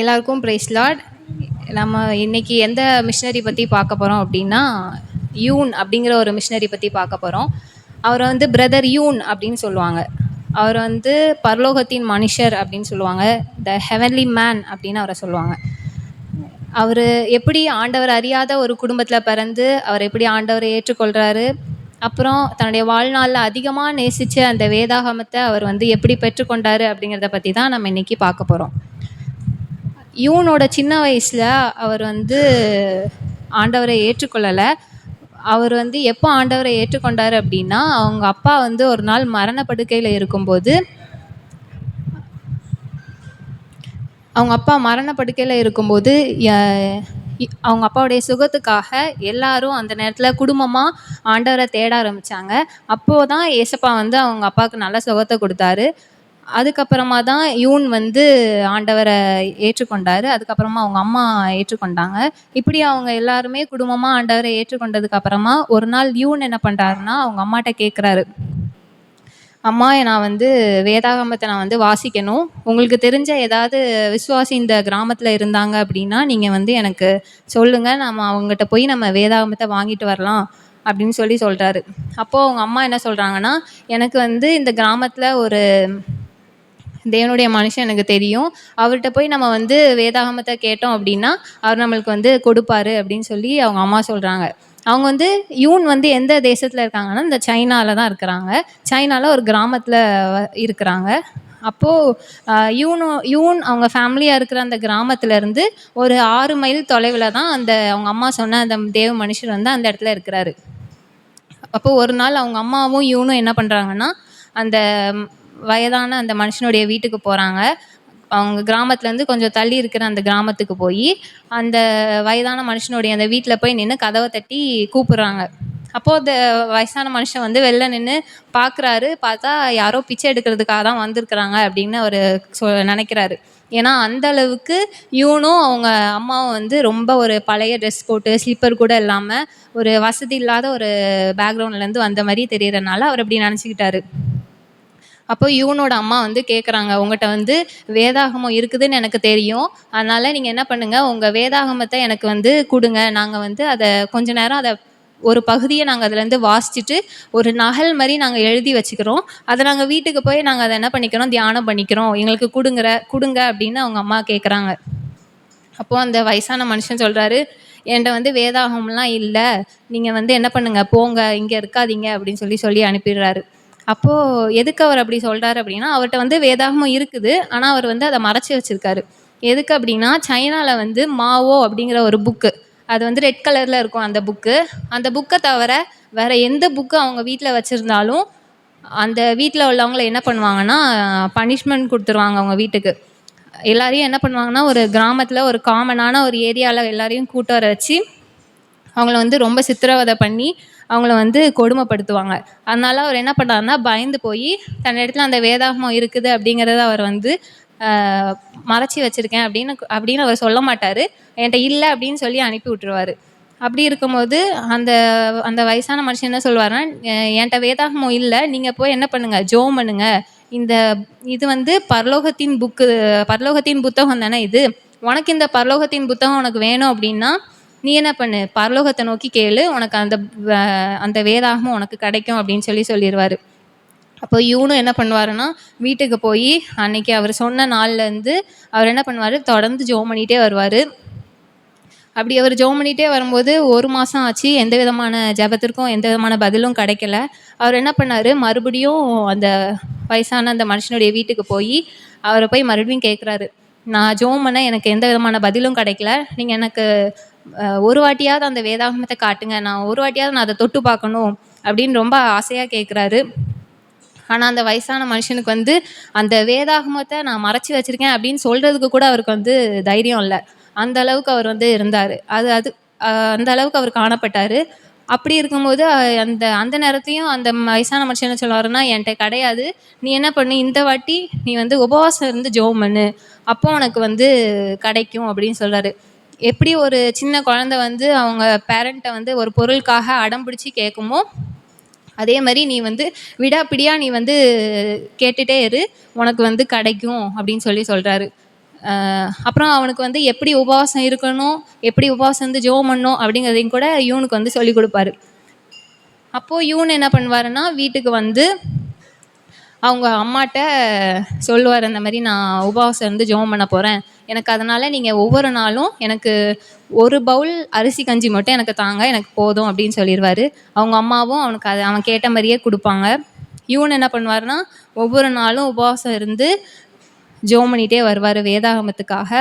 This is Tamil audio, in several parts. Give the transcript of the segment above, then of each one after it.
எல்லாருக்கும் பிரைஸ் லார்ட். நம்ம இன்னைக்கு எந்த மிஷினரி பற்றி பார்க்க போகிறோம் அப்படின்னா, யூன் அப்படிங்கிற ஒரு மிஷினரி பற்றி பார்க்க போகிறோம். அவரை வந்து பிரதர் யூன் அப்படின்னு சொல்லுவாங்க. அவர் வந்து பரலோகத்தின் மனுஷர் அப்படின்னு சொல்லுவாங்க. த ஹெவன்லி மேன் அப்படின்னு அவரை சொல்லுவாங்க. அவர் எப்படி ஆண்டவர் அறியாத ஒரு குடும்பத்தில் பிறந்து அவர் எப்படி ஆண்டவரை ஏற்றுக்கொள்கிறாரு, அப்புறம் தன்னுடைய வாழ்நாளில் அதிகமாக நேசித்த அந்த வேதாகமத்தை அவர் வந்து எப்படி பெற்றுக்கொண்டாரு அப்படிங்கிறத பற்றி தான் நம்ம இன்றைக்கி பார்க்க போகிறோம். யூனோட சின்ன வயசில் அவர் வந்து ஆண்டவரை ஏற்றுக்கொள்ளலை. அவர் வந்து எப்போ ஆண்டவரை ஏற்றுக்கொண்டார் அப்படின்னா, அவங்க அப்பா வந்து ஒரு நாள் மரணப்படுக்கையில் இருக்கும்போது, அவங்க அப்பாவுடைய சுகத்துக்காக எல்லாரும் அந்த நேரத்தில் குடும்பமாக ஆண்டவரை தேட ஆரம்பித்தாங்க. அப்போது தான் ஏசப்பா வந்து அவங்க அப்பாவுக்கு நல்ல சுகத்தை கொடுத்தாரு. அதுக்கப்புறமா தான் யூன் வந்து ஆண்டவரை ஏற்றுக்கொண்டார். அதுக்கப்புறமா அவங்க அம்மா ஏற்றுக்கொண்டாங்க. இப்படி அவங்க எல்லாருமே குடும்பமாக ஆண்டவரை ஏற்றுக்கொண்டதுக்கப்புறமா ஒரு நாள் யூன் என்ன பண்ணுறாருன்னா, அவங்க அம்மாட்ட கேட்குறாரு, அம்மா நான் வந்து வேதாகமத்தை நான் வந்து வாசிக்கணும். உங்களுக்கு தெரிஞ்ச ஏதாவது விசுவாசி இந்த கிராமத்தில் இருந்தாங்க அப்படின்னா நீங்கள் வந்து எனக்கு சொல்லுங்கள். நம்ம அவங்ககிட்ட போய் நம்ம வேதாகமத்தை வாங்கிட்டு வரலாம் அப்படின்னு சொல்கிறாரு. அப்போது அவங்க அம்மா என்ன சொல்கிறாங்கன்னா, எனக்கு வந்து இந்த கிராமத்தில் ஒரு தேவனுடைய மனுஷன் எனக்கு தெரியும். அவர்கிட்ட போய் நம்ம வந்து வேதாகமத்தை கேட்டோம் அப்படின்னா அவர் நம்மளுக்கு வந்து கொடுப்பாரு அப்படின்னு சொல்லி அவங்க அம்மா சொல்கிறாங்க. அவங்க வந்து யூன் வந்து எந்த தேசத்தில் இருக்காங்கன்னா, இந்த சைனாவில் தான் இருக்கிறாங்க. சைனாவில் ஒரு கிராமத்தில் இருக்கிறாங்க. அப்போது யூன் அவங்க ஃபேமிலியாக இருக்கிற அந்த கிராமத்துலேருந்து ஒரு 6 மைல் தொலைவில் தான் அந்த அவங்க அம்மா சொன்ன அந்த தேவ மனுஷர் வந்து அந்த இடத்துல இருக்கிறாரு. அப்போது ஒரு நாள் அவங்க அம்மாவும் யூனும் என்ன பண்ணுறாங்கன்னா, அந்த வயதான அந்த மனுஷனுடைய வீட்டுக்கு போகிறாங்க. அவங்க கிராமத்துலேருந்து கொஞ்சம் தள்ளி இருக்கிற அந்த கிராமத்துக்கு போய் அந்த வயதான மனுஷனுடைய அந்த வீட்டில் போய் நின்று கதவை தட்டி கூப்பிட்றாங்க. அப்போது அந்த வயசான மனுஷன் வந்து வெளில நின்று பார்க்குறாரு. பார்த்தா யாரோ பிச்சை எடுக்கிறதுக்காக தான் வந்திருக்கிறாங்க அப்படின்னு அவர் நினைக்கிறாரு. ஏன்னா அந்த அளவுக்கு யூனும் அவங்க அம்மாவும் வந்து ரொம்ப ஒரு பழைய ட்ரெஸ் போட்டு ஸ்லிப்பர் கூட இல்லாமல் ஒரு வசதி இல்லாத ஒரு பேக்ரவுண்ட்லேருந்து வந்த மாதிரி தெரியறதுனால அவர் அப்படி நினச்சிக்கிட்டாரு. அப்போ யூனோட அம்மா வந்து கேட்குறாங்க, உங்கள்கிட்ட வந்து வேதாகமம் இருக்குதுன்னு எனக்கு தெரியும். அதனால் நீங்கள் என்ன பண்ணுங்கள், உங்கள் வேதாகமத்தை எனக்கு வந்து கொடுங்க. நாங்கள் வந்து அதை கொஞ்ச நேரம் ஒரு பகுதியை நாங்கள் அதுலேருந்து வாசிச்சுட்டு ஒரு நகல் மாதிரி நாங்கள் எழுதி வச்சுக்கிறோம். அதை நாங்கள் வீட்டுக்கு போய் நாங்கள் அதை என்ன பண்ணிக்கிறோம், தியானம் பண்ணிக்கிறோம். எங்களுக்கு கொடுங்க அப்படின்னு அவங்க அம்மா கேட்குறாங்க. அப்போது அந்த வயசான மனுஷன் சொல்கிறாரு, என்கிட்ட வந்து வேதாகம்லாம் இல்லை. நீங்கள் வந்து என்ன பண்ணுங்கள், போங்க, இங்கே இருக்காதீங்க அப்படின்னு சொல்லி அனுப்பிடுறாரு. அப்போது எதுக்கு அவர் அப்படி சொல்கிறாரு அப்படின்னா, அவர்கிட்ட வந்து வேதாகமம் இருக்குது. ஆனால் அவர் வந்து அதை மறைச்சி வச்சுருக்காரு. எதுக்கு அப்படின்னா, சைனாவில் வந்து மாவோ அப்படிங்கிற ஒரு புக்கு, அது வந்து ரெட் கலரில் இருக்கும் அந்த புக்கை தவிர வேறு எந்த புக்கு அவங்க வீட்டில் வச்சுருந்தாலும் அந்த வீட்டில் உள்ளவங்கள என்ன பண்ணுவாங்கன்னா பனிஷ்மெண்ட் கொடுத்துருவாங்க. அவங்க வீட்டுக்கு எல்லாரையும் என்ன பண்ணுவாங்கன்னா, ஒரு கிராமத்தில் ஒரு காமனான ஒரு ஏரியாவில் எல்லாரையும் கூட்ட வர வச்சு அவங்கள வந்து ரொம்ப சித்திரவதை பண்ணி அவங்கள வந்து கொடுமைப்படுத்துவாங்க. அதனால அவர் என்ன பண்ணுறாருன்னா, பயந்து போய் தன் இடத்துல அந்த வேதாகமம் இருக்குது அப்படிங்கிறத அவர் வந்து மறைச்சி வச்சுருக்கேன் அப்படின்னு அவர் சொல்ல மாட்டார். என்கிட்ட இல்லை அப்படின்னு சொல்லி அனுப்பி விட்டுருவார். அப்படி இருக்கும்போது அந்த அந்த வயசான மனுஷன் என்ன சொல்லுவாருன்னா, என்கிட்ட வேதாகமம் இல்லை, நீங்கள் போய் என்ன பண்ணுங்கள், ஜெபம் பண்ணுங்க. இது வந்து பரலோகத்தின் புத்தகம் தானே இது. உனக்கு இந்த பரலோகத்தின் புத்தகம் உனக்கு வேணும் அப்படின்னா நீ என்ன பண்ணு, பரலோகத்தை நோக்கி கேளு, உனக்கு அந்த வேதாகமும் உனக்கு கிடைக்கும் அப்படின்னு சொல்லிடுவார். அப்போ யூனும் என்ன பண்ணுவாருன்னா, வீட்டுக்கு போய் அன்னைக்கு அவர் சொன்ன நாள்லேருந்து அவர் என்ன பண்ணுவார், தொடர்ந்து ஜெபம் பண்ணிகிட்டே வருவார். அப்படி அவர் ஜெபம் பண்ணிகிட்டே வரும்போது 1 மாதம் ஆச்சு. எந்த விதமான ஜெபத்திற்கும் எந்த விதமான பதிலும் கிடைக்கல. அவர் என்ன பண்ணார், மறுபடியும் அந்த வயசான அந்த மனுஷனுடைய வீட்டுக்கு போய் அவரை போய் மறுபடியும் கேட்குறாரு, நான் ஜெபம் பண்ண எனக்கு எந்த விதமான பதிலும் கிடைக்கல. நீங்கள் எனக்கு ஒரு வாட்டியாவது அந்த வேதாகமத்தை காட்டுங்க, நான் ஒரு வாட்டியாவது நான் அதை தொட்டு பார்க்கணும் அப்படின்னு ரொம்ப ஆசையாக கேட்குறாரு. ஆனால் அந்த வயசான மனுஷனுக்கு வந்து அந்த வேதாகமத்தை நான் மறைச்சி வச்சுருக்கேன் அப்படின்னு சொல்கிறதுக்கு கூட அவருக்கு வந்து தைரியம் இல்லை. அந்த அளவுக்கு அவர் வந்து இருந்தார். அந்த அளவுக்கு அவர் காணப்பட்டார். அப்படி இருக்கும்போது அந்த நேரத்தையும் அந்த வயசான மனுஷன் என்ன சொல்லுவாருன்னா, என்கிட்ட கிடையாது, நீ என்ன பண்ணு, இந்த வாட்டி நீ வந்து உபவாசம் இருந்து ஜெபம் பண்ணு, அப்போ உனக்கு வந்து கிடைக்கும் அப்படின்னு சொல்கிறாரு. எப்படி ஒரு சின்ன குழந்தை வந்து அவங்க பேரண்ட்டை வந்து ஒரு பொருளுக்காக அடம் பிடிச்சி கேட்குமோ, அதே மாதிரி நீ வந்து விடாப்பிடியாக நீ வந்து கேட்டுகிட்டே இரு, உனக்கு வந்து கிடைக்கும் அப்படின்னு சொல்கிறாரு. அப்புறம் அவனுக்கு வந்து எப்படி உபவாசம் இருக்கணும், எப்படி உபவாசம் வந்து ஜெபம் பண்ணணும் அப்படிங்கிறதையும் கூட யூனுக்கு வந்து சொல்லிக் கொடுப்பாரு. அப்போது யூன் என்ன பண்ணுவாருன்னா, வீட்டுக்கு வந்து அவங்க அம்மாட்ட சொல்லுவார், இந்த மாதிரி நான் உபவாசம் இருந்து ஜெபம் பண்ண போகிறேன், எனக்கு அதனால் நீங்கள் ஒவ்வொரு நாளும் எனக்கு ஒரு பவுல் அரிசி கஞ்சி மட்டும் எனக்கு தாங்க, எனக்கு போதும் அப்படின்னு சொல்லிடுவார். அவங்க அம்மாவும் அவனுக்கு அதை அவன் கேட்ட மாதிரியே கொடுப்பாங்க. யூன் என்ன பண்ணுவார்னா, ஒவ்வொரு நாளும் உபவாசம் இருந்து ஜெபம் பண்ணிகிட்டே வருவார் வேதாகமத்துக்காக.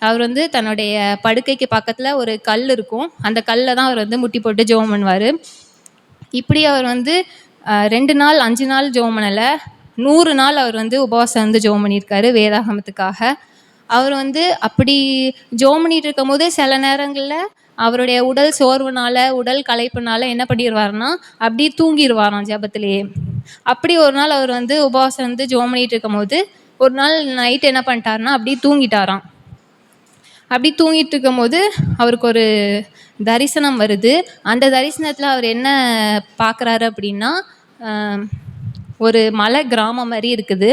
அவர் வந்து தன்னுடைய படுக்கைக்கு பக்கத்தில் ஒரு கல் இருக்கும், அந்த கல்லை தான் அவர் வந்து முட்டி போட்டு ஜெபம் பண்ணுவார். இப்படி அவர் வந்து 2 நாள் 5 நாள் ஜெபம் பண்ணலை, 100 நாள் அவர் வந்து உபவாசம் வந்து ஜெபம் பண்ணியிருக்காரு வேதாகமத்துக்காக. அவர் வந்து அப்படி ஜெபம் பண்ணிட்டு இருக்கும் போது சில நேரங்களில் அவருடைய உடல் சோர்வுனால, உடல் களைப்புனால என்ன பண்ணிடுவார்னா, அப்படியே தூங்கிடுவாராம் ஜெபத்திலேயே. அப்படி ஒரு நாள் அவர் வந்து உபவாசம் வந்து ஜெபம் பண்ணிட்டு இருக்கும் போது, ஒரு நாள் நைட் என்ன பண்ணிட்டாருன்னா அப்படியே தூங்கிட்டாராம். அப்படி தூங்கிட்டு இருக்கும் போது அவருக்கு ஒரு தரிசனம் வருது. அந்த தரிசனத்தில் அவர் என்ன பார்க்குறாரு அப்படின்னா, ஒரு மலை கிராமம் மாதிரி இருக்குது,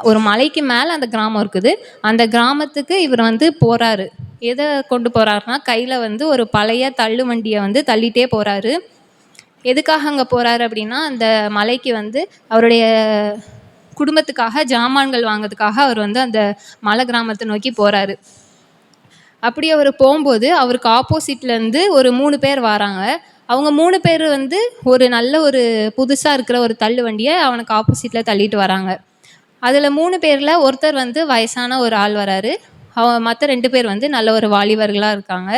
ஒரு மலைக்கு மேலே அந்த கிராமம் இருக்குது. அந்த கிராமத்துக்கு இவர் வந்து போகிறாரு. எதை கொண்டு போகிறாருனா, கையில் வந்து ஒரு பழைய தள்ளு வண்டியை வந்து தள்ளிகிட்டே போகிறாரு. எதுக்காக அங்கே போகிறாரு அப்படின்னா, அந்த மலைக்கு வந்து அவருடைய குடும்பத்துக்காக ஜாமான்கள் வாங்கிறதுக்காக அவர் வந்து அந்த மலை கிராமத்தை நோக்கி போகிறாரு. அப்படி அவர் போகும்போது அவருக்கு ஆப்போசிட்லேருந்து ஒரு 3 பேர் வராங்க. அவங்க 3 பேர் வந்து ஒரு நல்ல ஒரு புதுசாக இருக்கிற ஒரு தள்ளு வண்டியை அவனுக்கு ஆப்போசிட்டில் தள்ளிட்டு வராங்க. அதில் 3 பேரில் ஒருத்தர் வந்து வயசான ஒரு ஆள் வராரு. மற்ற 2 பேர் வந்து நல்ல ஒரு வாலிபர்களாக இருக்காங்க.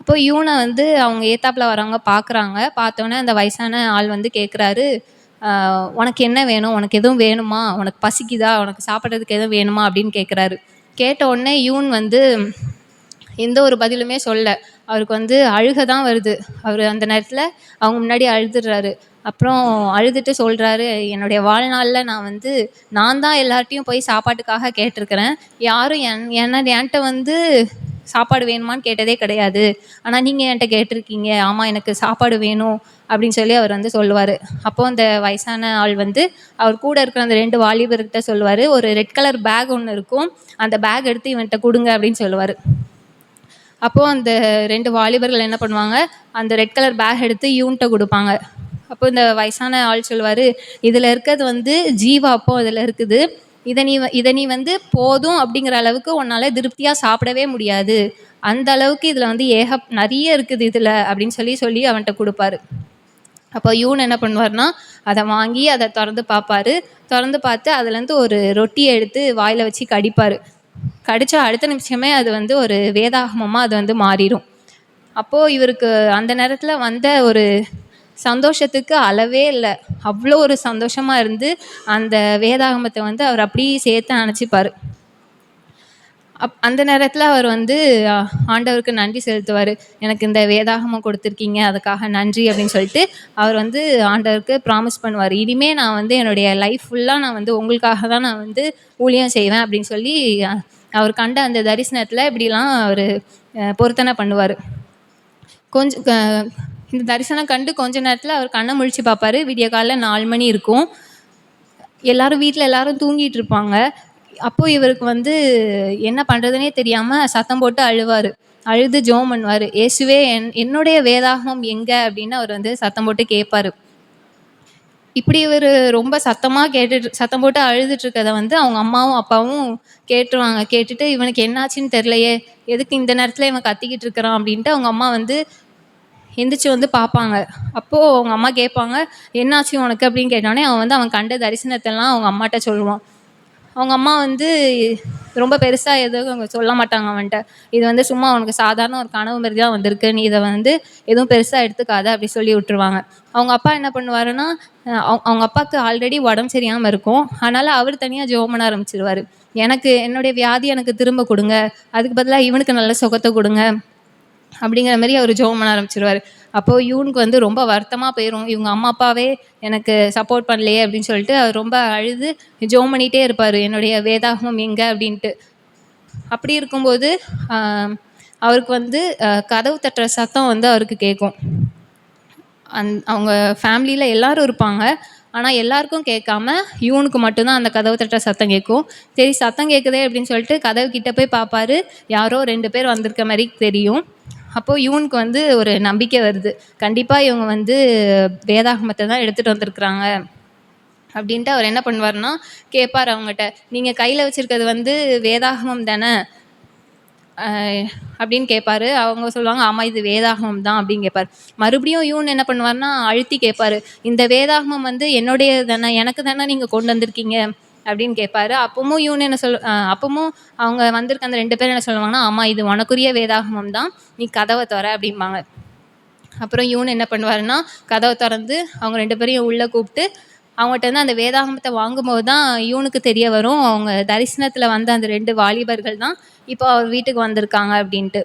அப்போ யூனை வந்து அவங்க ஏத்தாப்பில் வரவங்க பார்க்குறாங்க. பார்த்தோன்னே அந்த வயசான ஆள் வந்து கேட்குறாரு, உனக்கு என்ன வேணும், உனக்கு எதுவும் வேணுமா, உனக்கு பசிக்குதா, உனக்கு சாப்பிட்றதுக்கு எதுவும் வேணுமா அப்படின்னு கேட்குறாரு. கேட்ட உடனே யூன் வந்து எந்த ஒரு பதிலுமே சொல்ல. அவருக்கு வந்து அழுகை தான் வருது. அவர் அந்த நேரத்தில் அவங்க முன்னாடி அழுதுடுறாரு. அப்புறம் அழுதுட்டு சொல்கிறாரு, என்னுடைய வாழ்நாளில் நான் தான் எல்லார்ட்டையும் போய் சாப்பாட்டுக்காக கேட்டிருக்கிறேன், யாரும் என்கிட்ட வந்து சாப்பாடு வேணுமான்னு கேட்டதே கிடையாது, ஆனால் நீங்கள் என்கிட்ட கேட்டிருக்கீங்க, ஆமாம் எனக்கு சாப்பாடு வேணும் அப்படின்னு சொல்லி அவர் வந்து சொல்லுவார். அப்போது அந்த வயசான ஆள் வந்து அவர் கூட இருக்கிற அந்த 2 வாலிபர்கிட்ட சொல்லுவார், ஒரு ரெட் கலர் பேக் ஒன்று இருக்கும், அந்த பேக் எடுத்து இவன்கிட்ட கொடுங்க அப்படின்னு சொல்லுவார். அப்போது அந்த 2 வாலிபர்கள் என்ன பண்ணுவாங்க, அந்த ரெட் கலர் பேக் எடுத்து யூன்கிட்ட கொடுப்பாங்க. அப்போ இந்த வயசான ஆள் சொல்லுவார், இதில் இருக்கிறது வந்து ஜீவாப்போ இதில் இருக்குது, இதை நீ வந்து போதும் அப்படிங்கிற அளவுக்கு உன்னால் திருப்தியாக சாப்பிடவே முடியாது, அந்த அளவுக்கு இதில் வந்து நிறைய இருக்குது இதில் அப்படின்னு சொல்லி அவன்கிட்ட கொடுப்பாரு. அப்போ யூன் என்ன பண்ணுவார்னா, அதை வாங்கி அதை திறந்து பார்ப்பார். திறந்து பார்த்து அதுலேருந்து ஒரு ரொட்டியை எடுத்து வாயில் வச்சு கடிப்பார். கடித்த அடுத்த நிமிஷமே அது வந்து ஒரு வேதாகமமாக அது வந்து மாறிடும். அப்போது இவருக்கு அந்த நேரத்தில் வந்த ஒரு சந்தோஷத்துக்கு அளவே இல்லை. அவ்வளோ ஒரு சந்தோஷமாக இருந்து அந்த வேதாகமத்தை வந்து அவர் அப்படியே சேர்த்து நினச்சிப்பார். அந்த நேரத்தில் அவர் வந்து ஆண்டவருக்கு நன்றி செலுத்துவார். எனக்கு இந்த வேதாகமம் கொடுத்துருக்கீங்க, அதுக்காக நன்றி அப்படின்னு சொல்லிட்டு அவர் வந்து ஆண்டவருக்கு ப்ராமிஸ் பண்ணுவார், இனிமேல் நான் வந்து என்னுடைய லைஃப் ஃபுல்லாக நான் வந்து உங்களுக்காக தான் நான் வந்து ஊழியம் செய்வேன் அப்படின்னு சொல்லி அவர் கண்ட அந்த தரிசனத்தில் இப்படிலாம் அவர் பொருத்தனை பண்ணுவார். இந்த தரிசனம் கண்டு கொஞ்ச நேரத்தில் அவர் கண்ணை முழிச்சு பார்ப்பார். விடிய காலையில் 4 மணி இருக்கும். வீட்டில் எல்லாரும் தூங்கிட்டு இருப்பாங்க. அப்போது இவருக்கு வந்து என்ன பண்ணுறதுனே தெரியாமல் சத்தம் போட்டு அழுவார். அழுது ஜெபம் பண்ணுவார், இயேசுவே என்னுடைய வேதாகமம் எங்கே அப்படின்னு அவர் வந்து சத்தம் போட்டு கேட்பார். இப்படி இவர் ரொம்ப சத்தம் போட்டு அழுதுட்டுருக்கதை வந்து அவங்க அம்மாவும் அப்பாவும் கேட்டுருவாங்க. கேட்டுட்டு இவனுக்கு என்னாச்சுன்னு தெரிலையே, எதுக்கு இந்த நேரத்தில் இவன் கத்திக்கிட்டு இருக்கிறான் அப்படின்ட்டு அவங்க அம்மா வந்து எந்திரிச்சு வந்து பார்ப்பாங்க. அப்போது அவங்க அம்மா கேட்பாங்க, என்னாச்சு உனக்கு அப்படின்னு கேட்டோடனே அவன் வந்து அவன் கண்ட தரிசனத்தெல்லாம் அவங்க அம்மாட்ட சொல்லுவான். அவங்க அம்மா வந்து ரொம்ப பெருசாக எதுவும் அவங்க சொல்ல மாட்டாங்க அவன்கிட்ட, இது வந்து சும்மா அவனுக்கு சாதாரண ஒரு கனவு மாரி தான் வந்திருக்கு, நீ இதை வந்து எதுவும் பெருசாக எடுத்துக்காத அப்படி சொல்லி விட்டுருவாங்க. அவங்க அப்பா என்ன பண்ணுவாருன்னா, அவங்க அப்பாவுக்கு ஆல்ரெடி உடம்பு சரியாமல் இருக்கும், அதனால் அவர் தனியாக ஜெபம் பண்ண ஆரம்பிச்சிருவார். என்னுடைய வியாதி எனக்கு திரும்ப கொடுங்க, அதுக்கு பதிலாக இவனுக்கு நல்ல சுகத்தை கொடுங்க அப்படிங்கிற மாதிரி அவர் ஜெபம் பண்ண ஆரம்பிச்சிருவார். அப்போது யூனுக்கு வந்து ரொம்ப வருத்தமாக போயிடும், இவங்க அம்மா அப்பாவே எனக்கு சப்போர்ட் பண்ணலையே அப்படின்னு சொல்லிட்டு அவர் ரொம்ப அழுது ஜெபம் பண்ணிகிட்டே இருப்பார், என்னுடைய வேதாகமம் எங்கே அப்படின்ட்டு. அப்படி இருக்கும்போது அவருக்கு வந்து கதவு தட்டுற சத்தம் வந்து அவருக்கு கேட்கும். அவங்க ஃபேமிலியில் எல்லோரும் இருப்பாங்க. ஆனால் எல்லாருக்கும் கேட்காம யூனுக்கு மட்டும்தான் அந்த கதவு தட்டுற சத்தம் கேட்கும். சரி சத்தம் கேட்குதே அப்படின்னு சொல்லிட்டு கதவு கிட்ட போய் பார்ப்பாரு. யாரோ 2 பேர் வந்திருக்க மாதிரி தெரியும். அப்போது யூனுக்கு வந்து ஒரு நம்பிக்கை வருது. கண்டிப்பாக இவங்க வந்து வேதாகமத்தை தான் எடுத்துகிட்டு வந்திருக்கிறாங்க அப்படின்ட்டு அவர் என்ன பண்ணுவார்னா கேட்பார் அவங்ககிட்ட, நீங்கள் கையில் வச்சுருக்கிறது வந்து வேதாகமம் தானே அப்படின்னு கேட்பாரு. அவங்க சொல்லுவாங்க, ஆமாம் இது வேதாகமம் தான் அப்படின்னு கேட்பார். மறுபடியும் யூன் என்ன பண்ணுவார்னா அழுத்தி கேட்பாரு, இந்த வேதாகமம் வந்து என்னுடைய தானே, எனக்கு தானே நீங்கள் கொண்டு வந்திருக்கீங்க அப்படின்னு கேட்பாரு. அப்பவும் யூன் என்ன அப்பவும் அவங்க வந்திருக்க அந்த 2 பேரும் என்ன சொல்லுவாங்கன்னா, ஆமாம் இது உனக்குரிய வேதாகமம் தான், நீ கதவை தர அப்படிம்பாங்க. அப்புறம் யூன் என்ன பண்ணுவாருன்னா கதவை திறந்து அவங்க 2 பேரையும் உள்ளே கூப்பிட்டு அவங்ககிட்ட வந்து அந்த வேதாகமத்தை வாங்கும்போது தான் யூனுக்கு தெரிய வரும், அவங்க தரிசனத்தில் வந்த அந்த 2 வாலிபர்கள் தான் இப்போ அவர் வீட்டுக்கு வந்திருக்காங்க அப்படின்ட்டு.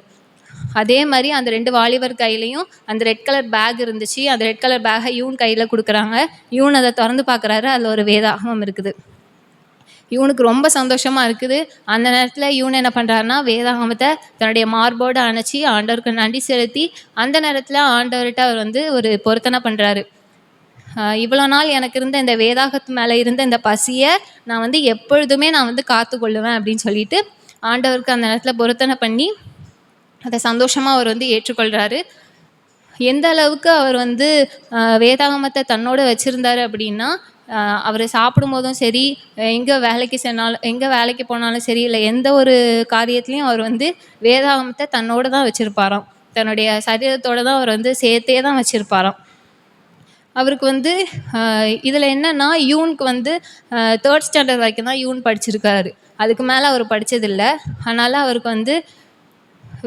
அதே மாதிரி அந்த 2 வாலிபர் கையிலையும் அந்த ரெட் கலர் பேக் இருந்துச்சு. அந்த ரெட் கலர் பேக்கை யூன் கையில் கொடுக்குறாங்க. யூன் அதை திறந்து பார்க்குறாரு, அதில் ஒரு வேதாகமம் இருக்குது. இவனுக்கு ரொம்ப சந்தோஷமாக இருக்குது. அந்த நேரத்தில் இவன் என்ன பண்ணுறாருனா வேதாகமத்தை தன்னுடைய மார்போடு அணைச்சி ஆண்டவருக்கு நன்றி செலுத்தி அந்த நேரத்தில் ஆண்டவர்கிட்ட அவர் வந்து ஒரு பொருத்தனை பண்ணுறாரு. இவ்வளோ நாள் எனக்கு இருந்த இந்த வேதாகத்து மேலே இருந்த இந்த பசியை நான் வந்து எப்பொழுதுமே நான் வந்து காத்து கொள்ளுவேன் அப்படின்னு சொல்லிட்டு ஆண்டவருக்கு அந்த நேரத்தில் பொருத்தனை பண்ணி அதை சந்தோஷமாக அவர் வந்து ஏற்றுக்கொள்கிறாரு. எந்த அளவுக்கு அவர் வந்து வேதாகமத்தை தன்னோடு வச்சுருந்தார் அப்படின்னா, அவர் சாப்பிடும்போதும் சரி, எங்கே வேலைக்கு போனாலும் சரி, இல்லை எந்த ஒரு காரியத்துலேயும் அவர் வந்து வேதாகமத்தை தன்னோடு தான் வச்சுருப்பாராம். தன்னுடைய சரீரத்தோடு தான் அவர் வந்து சேர்த்தே தான் வச்சுருப்பாராம். அவருக்கு வந்து இதில் என்னென்னா யூனுக்கு வந்து 3rd ஸ்டாண்டர்ட் வரைக்கும் தான் யூன் படிச்சிருக்காரு. அதுக்கு மேலே அவர் படித்ததில்லை. அதனால் அவருக்கு வந்து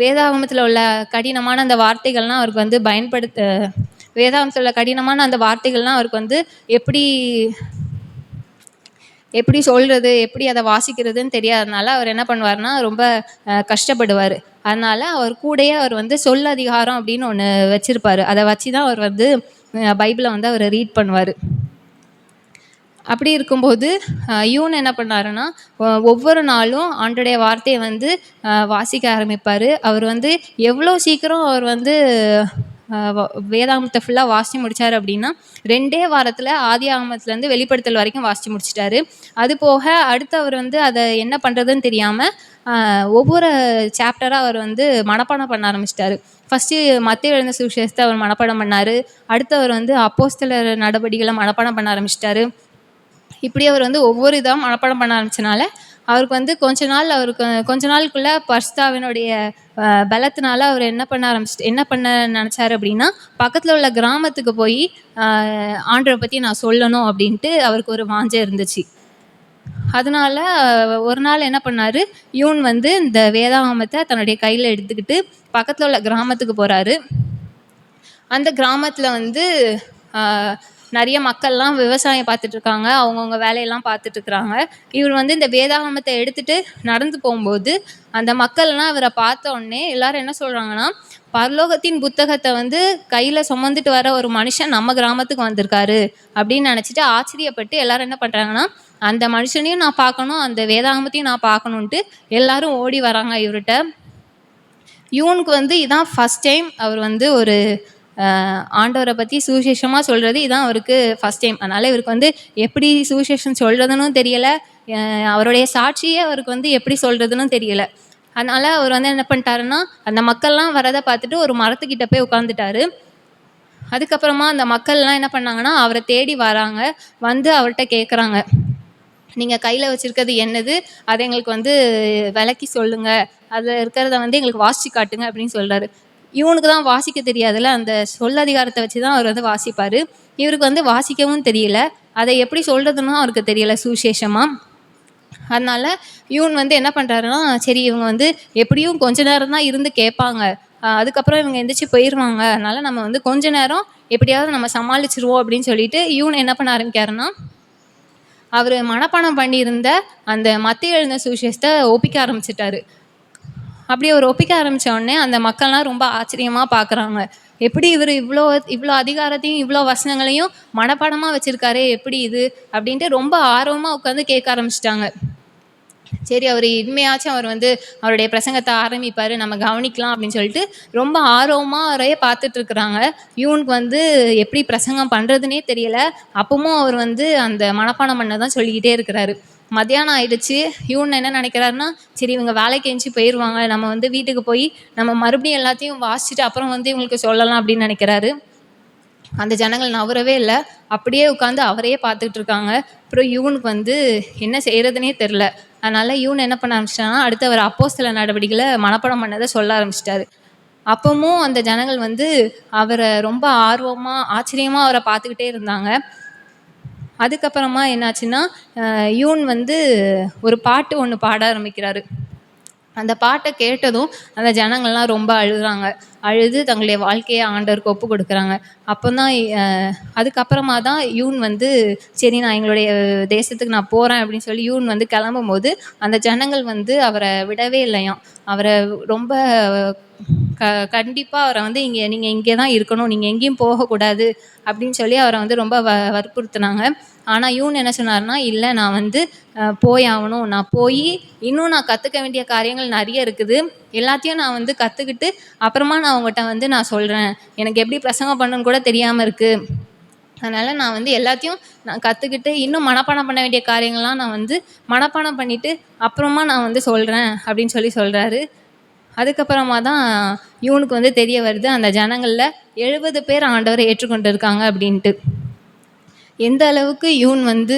வேதாகமத்தில் உள்ள கடினமான அந்த வார்த்தைகள்லாம் அவருக்கு வந்து வேதாகமத்தில் உள்ள கடினமான அந்த வார்த்தைகள்லாம் அவருக்கு வந்து எப்படி சொல்கிறது, எப்படி அதை வாசிக்கிறதுன்னு தெரியாதனால அவர் என்ன பண்ணுவார்னா ரொம்ப கஷ்டப்படுவார். அதனால் அவர் கூடயே அவர் வந்து சொல் அதிகாரம் அப்படின்னு ஒன்று வச்சுருப்பார். அதை வச்சு தான் அவர் வந்து பைபிளை வந்து அவர் ரீட் பண்ணுவார். அப்படி இருக்கும்போது யூன் என்ன பண்ணாருன்னா ஒவ்வொரு நாளும் ஆண்டோடைய வார்த்தையை வந்து வாசிக்க ஆரம்பிப்பார். அவர் வந்து எவ்வளோ சீக்கிரம் அவர் வந்து வேதாகமத்தை ஃபுல்லாக வாசித்து முடித்தார் அப்படின்னா 2 வாரத்தில் ஆதி ஆகமத்துலேருந்து வெளிப்படுத்தல் வரைக்கும் வாசித்து முடிச்சிட்டாரு. அது போக அடுத்து அவர் வந்து அதை என்ன பண்ணுறதுன்னு தெரியாமல் ஒவ்வொரு சாப்டராக அவர் வந்து மனப்பாடம் பண்ண ஆரம்பிச்சிட்டாரு. ஃபஸ்ட்டு மத்தேயு எழுதின சுவிசேஷத்தை அவர் மனப்பாடம் பண்ணார். அடுத்து அவர் வந்து அப்போஸ்தலர் நடவடிக்கைகளை மனப்பாடம் பண்ண ஆரம்பிச்சிட்டாரு. இப்படி அவர் வந்து ஒவ்வொரு இதாக மனப்பாடம் பண்ண ஆரம்பிச்சனால அவருக்கு வந்து கொஞ்ச நாளுக்குள்ளே பரிசுத்தாவினுடைய பலத்தினால அவர் என்ன பண்ண நினச்சாரு அப்படின்னா பக்கத்தில் உள்ள கிராமத்துக்கு போய் ஆண்டவரை பற்றி நான் சொல்லணும் அப்படின்ட்டு அவருக்கு ஒரு வாஞ்சை இருந்துச்சு. அதனால ஒரு நாள் என்ன பண்ணார், யூன் வந்து இந்த வேதாகமத்தை தன்னுடைய கையில் எடுத்துக்கிட்டு பக்கத்தில் உள்ள கிராமத்துக்கு போகிறாரு. அந்த கிராமத்தில் வந்து நிறைய மக்கள்லாம் விவசாயம் பார்த்துட்ருக்காங்க, அவங்கவுங்க வேலையெல்லாம் பார்த்துட்ருக்குறாங்க. இவர் வந்து இந்த வேதாகமத்தை எடுத்துகிட்டு நடந்து போகும்போது அந்த மக்கள்லாம் இவரை பார்த்த உடனே எல்லாரும் என்ன சொல்கிறாங்கன்னா, பரலோகத்தின் புத்தகத்தை வந்து கையில் சுமந்துட்டு வர ஒரு மனுஷன் நம்ம கிராமத்துக்கு வந்திருக்காரு அப்படின்னு நினச்சிட்டு ஆச்சரியப்பட்டு எல்லாரும் என்ன பண்ணுறாங்கன்னா, அந்த மனுஷனையும் நான் பார்க்கணும், அந்த வேதாகமத்தையும் நான் பார்க்கணுன்ட்டு எல்லாரும் ஓடி வராங்க இவர்கிட்ட. யூனுக்கு வந்து இதான் ஃபஸ்ட் டைம் அவர் வந்து ஒரு ஆண்டவரை பற்றி சுவிசேஷமாக சொல்கிறது இதான் அவருக்கு ஃபஸ்ட் டைம். அதனால் இவருக்கு வந்து எப்படி சுவிசேஷம் சொல்கிறதுன்னு தெரியலை, அவருடைய சாட்சியே அவருக்கு வந்து எப்படி சொல்கிறதுன்னு தெரியலை. அதனால் அவர் வந்து என்ன பண்ணிட்டாருன்னா அந்த மக்கள்லாம் வரதை பார்த்துட்டு ஒரு மரத்துக்கிட்ட போய் உட்காந்துட்டாரு. அதுக்கப்புறமா அந்த மக்கள்லாம் என்ன பண்ணாங்கன்னா அவரை தேடி வராங்க. வந்து அவர்கிட்ட கேட்குறாங்க, நீங்கள் கையில் வச்சுருக்கிறது என்னது, அதை எங்களுக்கு வந்து விளக்கி சொல்லுங்கள், அதில் இருக்கிறத வந்து எங்களுக்கு வாசித்து காட்டுங்க அப்படின்னு சொல்கிறாரு. இவனுக்கு தான் வாசிக்க தெரியாதுல்ல, அந்த சொல்லதிகாரத்தை வச்சு தான் அவர் வந்து வாசிப்பார். இவருக்கு வந்து வாசிக்கவும் தெரியல, அதை எப்படி சொல்கிறதுன்னு அவருக்கு தெரியலை சுவிசேஷமாக. அதனால் இவன் வந்து என்ன பண்ணுறாருன்னா, சரி இவங்க வந்து எப்படியும் கொஞ்ச நேரம் தான் இருந்து கேட்பாங்க, அதுக்கப்புறம் இவங்க எந்திரிச்சு போயிடுவாங்க, அதனால் நம்ம வந்து கொஞ்ச நேரம் எப்படியாவது நம்ம சமாளிச்சிருவோம் அப்படின்னு சொல்லிட்டு இவன் என்ன பண்ண ஆரம்பிக்காருன்னா அவர் மனப்பாடம் பண்ணியிருந்த அந்த மத்தேயு எழுதின சுவிசேஷத்தை ஒப்பிக்க ஆரம்பிச்சிட்டாரு. அப்படி அவர் ஒப்பிக்க ஆரம்பித்த உடனே அந்த மக்கள்லாம் ரொம்ப ஆச்சரியமாக பார்க்குறாங்க, எப்படி இவர் இவ்வளோ அதிகாரத்தையும் இவ்வளோ வசனங்களையும் மனப்பாடமாக வச்சுருக்காரு, எப்படி இது அப்படின்ட்டு ரொம்ப ஆர்வமாக உட்காந்து கேட்க ஆரம்பிச்சிட்டாங்க. சரி அவர் இனிமையாச்சும் அவர் வந்து அவருடைய பிரசங்கத்தை ஆரம்பிப்பார், நம்ம கவனிக்கலாம் அப்படின்னு சொல்லிட்டு ரொம்ப ஆர்வமாக அவரையே பார்த்துட்டு இருக்கிறாங்க. இவனுக்கு வந்து எப்படி பிரசங்கம் பண்ணுறதுனே தெரியல. அப்பவும் அவர் வந்து அந்த மனப்பாடம் பண்ண தான் சொல்லிக்கிட்டே இருக்கிறாரு. மத்தியானம் ஆயிடுச்சு. இவன் என்ன நினைக்கிறாருன்னா, சரி இவங்க வேலைக்கு எந்திச்சு போயிடுவாங்க, நம்ம வந்து வீட்டுக்கு போய் நம்ம மறுபடியும் எல்லாத்தையும் வாசிச்சுட்டு அப்புறம் வந்து இவங்களுக்கு சொல்லலாம் அப்படின்னு நினைக்கிறாரு. அந்த ஜனங்கள் நவரவே இல்ல. அப்படியே உட்காந்து அவரையே பார்த்துட்டு இருக்காங்க. அப்புறம் இவனுக்கு வந்து என்ன செய்றதுன்னே தெரில. அதனால இவன் என்ன பண்ண ஆரம்பிச்சிட்டான்னா, அடுத்து அவர் அப்போஸ்தல நடவடிக்கைகள மனப்பாடம் பண்ணத சொல்ல ஆரம்பிச்சுட்டாரு. அப்பமும் அந்த ஜனங்கள் வந்து அவர ரொம்ப ஆர்வமா, ஆச்சரியமா அவர பார்த்துக்கிட்டே இருந்தாங்க. அதுக்கப்புறமா என்னாச்சுன்னா, யூன் வந்து ஒரு பாட்டு ஒண்ணு பாட ஆரம்பிக்கிறாரு. அந்த பாட்ட கேட்டதும் அந்த ஜனங்கள்லாம் ரொம்ப அழுகுறாங்க. அழுது தங்களுடைய வாழ்க்கைய ஆண்டவருக்கு ஒப்பு கொடுக்குறாங்க. அப்பதான் அதுக்கப்புறமா தான் யூன் வந்து, சரி நான் எங்களுடைய தேசத்துக்கு நான் போறேன் அப்படின்னு சொல்லி யூன் வந்து கிளம்பும்போது, அந்த ஜனங்கள் வந்து அவர விடவே இல்லையாம். அவர ரொம்ப க கண்டிப்பா அவர வந்து நீங்க இங்கே தான் இருக்கணும். நீங்க எங்கேயும் போகக்கூடாது அப்படின்னு சொல்லி அவர வந்து ரொம்ப வற்புறுத்துனாங்க. ஆனா யூன் என்ன சொன்னாருன்னா, இல்ல நான் வந்து போயாகணும். நான் போயி இன்னும் நான் கத்துக்க வேண்டிய காரியங்கள் நெறைய இருக்குது. எல்லாத்தையும் நான் வந்து கத்துக்கிட்டு அப்புறமா நான் உங்கள்ட்ட வந்து நான் சொல்றேன். எனக்கு எப்படி பிரசங்கம் பண்ணணும்னு கூட தெரியாம இருக்கு. அதனால நான் வந்து எல்லாத்தையும் நான் கத்துக்கிட்டு இன்னும் மனப்பாடம் பண்ண வேண்டிய காரியங்கள்லாம் நான் வந்து மனப்பாடம் பண்ணிட்டு அப்புறமா நான் வந்து சொல்றேன் அப்படின்னு சொல்லி சொல்றாரு. அதுக்கப்புறமா தான் இவனுக்கு வந்து தெரிய வருது, அந்த ஜனங்கள்ல 70 பேர் ஆண்டவரை ஏற்றுக்கொண்டு இருக்காங்க அப்படின்ட்டு. எந்த அளவுக்கு யூன் வந்து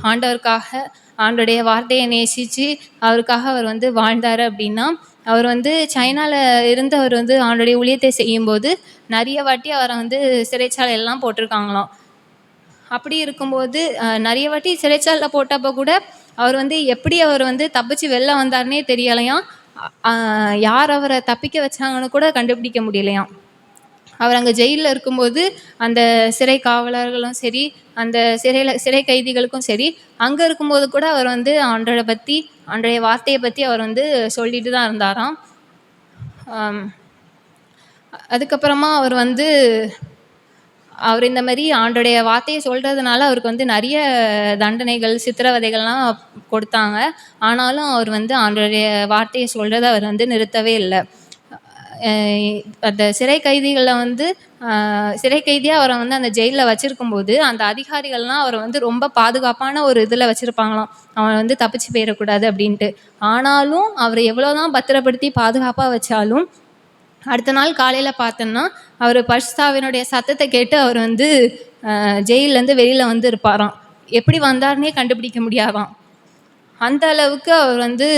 ஆண்டவருக்காக, ஆண்டவருடைய வார்த்தையை நேசித்து அவருக்காக அவர் வந்து வாழ்ந்தார் அப்படின்னா, அவர் வந்து சைனாவில் இருந்து அவர் வந்து ஆண்டவருடைய ஊழியத்தை செய்யும்போது நிறைய வாட்டி அவரை வந்து சிறைச்சாலையெல்லாம் போட்டிருக்காங்களாம். அப்படி இருக்கும்போது நிறைய வாட்டி சிறைச்சாலையில் போட்டப்போ கூட அவர் வந்து எப்படி அவர் வந்து தப்பிச்சு வெளில வந்தார்னே தெரியலையாம். யார் அவரை தப்பிக்க வச்சாங்கன்னு கூட கண்டுபிடிக்க முடியலையாம். அவர் அங்கே ஜெயிலில் இருக்கும்போது அந்த சிறை காவலர்களும் சரி, அந்த சிறை கைதிகளுக்கும் சரி, அங்கே இருக்கும்போது கூட அவர் வந்து ஆண்டவரை பற்றி, ஆண்டவருடைய வார்த்தையை பற்றி அவர் வந்து சொல்லிட்டு தான் இருந்தாராம். அதுக்கப்புறமா அவர் வந்து அவர் இந்த மாதிரி ஆண்டோடைய வார்த்தையை சொல்கிறதுனால அவருக்கு வந்து நிறைய தண்டனைகள், சித்திரவதைகள்லாம் கொடுத்தாங்க. ஆனாலும் அவர் வந்து ஆண்டோடைய வார்த்தையை சொல்கிறத அவர் வந்து நிறுத்தவே இல்லை. அந்த சிறை கைதிகளில் வந்து சிறை கைதியாக அவரை வந்து அந்த ஜெயிலில் வச்சுருக்கும்போது அந்த அதிகாரிகள்லாம் அவரை வந்து ரொம்ப பாதுகாப்பான ஒரு இதில் வச்சுருப்பாங்களாம். அவன் வந்து தப்பிச்சு போயிடக்கூடாது அப்படின்ட்டு. ஆனாலும் அவரை எவ்வளோதான் பத்திரப்படுத்தி பாதுகாப்பாக வச்சாலும் அடுத்த நாள் காலையில் பார்த்தோன்னா அவர் பரிசுத்தாவினுடைய சத்தத்தை கேட்டு அவர் வந்து ஜெயிலேருந்து வெளியில் வந்து இருப்பாராம். எப்படி வந்தார்னே கண்டுபிடிக்க முடியாதாம். அந்த அளவுக்கு அவர் வந்து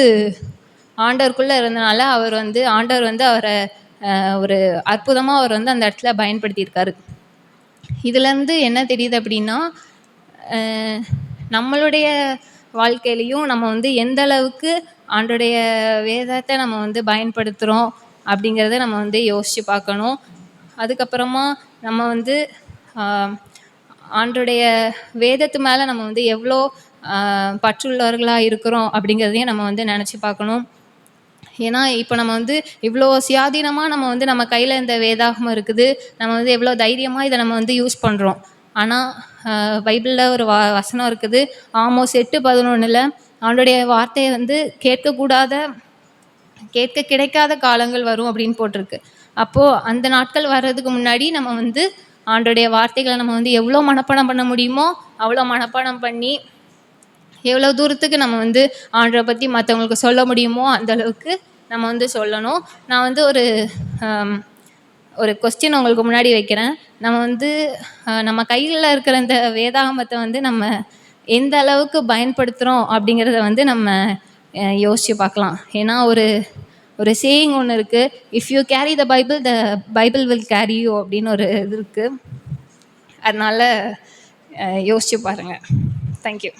ஆண்டவருக்குள்ளே இருந்தனால ஆண்டவர் வந்து அவரை ஒரு அற்புதமாக அவர் வந்து அந்த இடத்துல பயன்படுத்தியிருக்காரு. இதுலேருந்து என்ன தெரியுது அப்படின்னா, நம்மளுடைய வாழ்க்கையிலையும் நம்ம வந்து எந்த அளவுக்கு ஆண்டோடைய வேதத்தை நம்ம வந்து பயன்படுத்துகிறோம் அப்படிங்கிறத நம்ம வந்து யோசித்து பார்க்கணும். அதுக்கப்புறமா நம்ம வந்து ஆண்டோடைய வேதத்து மேலே நம்ம வந்து எவ்வளோ பற்றுள்ளவர்களாக இருக்கிறோம் அப்படிங்கிறதையும் நம்ம வந்து நினச்சி பார்க்கணும். ஏன்னா இப்போ நம்ம வந்து இவ்வளோ சுயாதீனமாக நம்ம வந்து நம்ம கையில் இந்த வேதாகமம் இருக்குது, நம்ம வந்து எவ்வளோ தைரியமாக இதை நம்ம வந்து யூஸ் பண்ணுறோம். ஆனால் பைபிளில் ஒரு வசனம் இருக்குது, ஆமோஸ் 8:11 ஆண்டோடைய வார்த்தையை வந்து கேட்க கிடைக்காத காலங்கள் வரும் அப்படின்னு போட்டிருக்கு. அப்போது அந்த நாட்கள் வர்றதுக்கு முன்னாடி நம்ம வந்து ஆண்டோடைய வார்த்தைகளை நம்ம வந்து எவ்வளோ மனப்பாடம் பண்ண முடியுமோ அவ்வளோ மனப்பாடம் பண்ணி, எவ்வளோ தூரத்துக்கு நம்ம வந்து ஆண்டரை பற்றி மற்றவங்களுக்கு சொல்ல முடியுமோ அந்த அளவுக்கு நம்ம வந்து சொல்லணும். நான் வந்து ஒரு கொஸ்டின் உங்களுக்கு முன்னாடி வைக்கிறேன். நம்ம வந்து நம்ம கையில் இருக்கிற இந்த வேதாகமத்தை வந்து நம்ம எந்த அளவுக்கு பயன்படுத்துகிறோம் அப்படிங்கிறத வந்து நம்ம யோசித்து பார்க்கலாம். ஏன்னா ஒரு சேயிங் ஒன்று இருக்குது, if you carry the Bible will carry you அப்படின்னு ஒரு இது இருக்குது. அதனால் யோசித்து பாருங்கள். தேங்க்யூ.